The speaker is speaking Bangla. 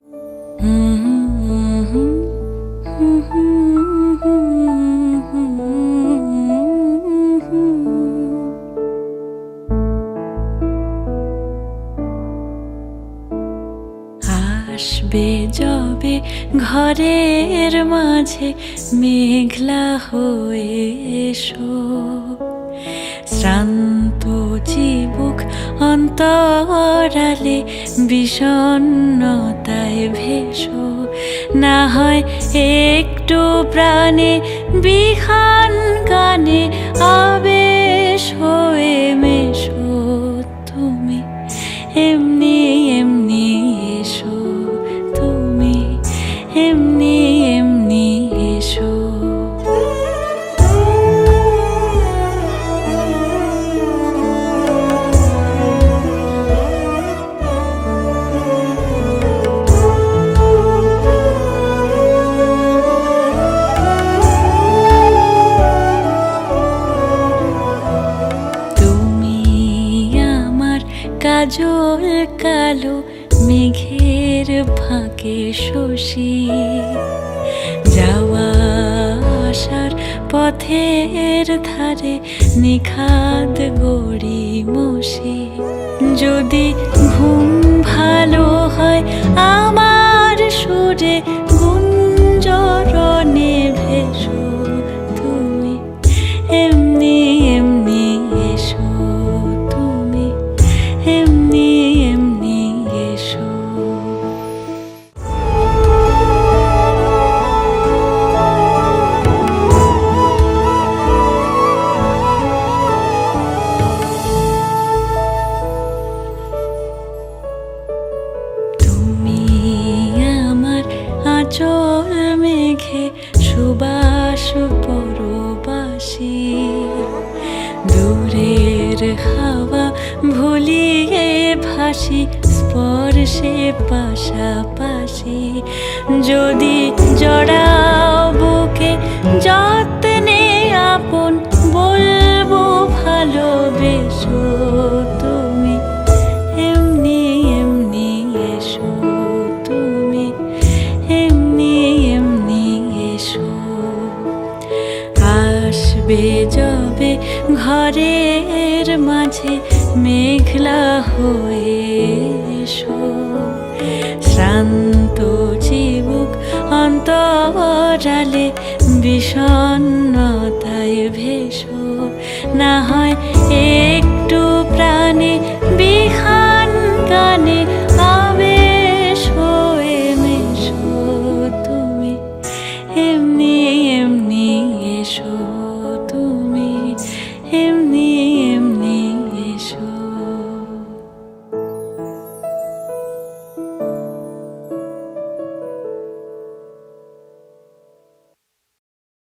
আসবে যবে ঘরের মাঝে মেঘলা হয়ে এসো, শ্রান্ত চিবুক অন্তরালে বিষণ্ণতায় ভেসো। না হয় একটু প্রাণে বিহান গানে আবেশ হয়ে মেশো। তুমি এমনি এমনি এসো, তুমি এমনি এমনি এসো। কাজল কালো মেঘের ফাঁকে শশী, যাওয়া আসার পথের ধারে নিখাদ গড়ি মশি। যদি ঘুম ভালো হয় আমার সুরে গুঞ্জরণে ভেসো। তুমি এমনি এমনি এসো, তুমি এমনি এমনি এসো। তুমি আমার আঁচল মেঘে সুবাস পরবাসী, দূরের হাওয়া ভুলিয়ে ভাসি স্পর্শে পাশাপাশি। যদি জড়াও বুকে যত্নে আপন বলবো ভালোবেসো। তুমি এমনি এমনি এসো, তুমি এমনি এমনি এসো। আসবে যবে ঘরের মাঝে মেঘলা হয়ে এসো, শ্রান্ত চিবুক অন্তরালে বিষণ্ণতায় ভেসো। না হয়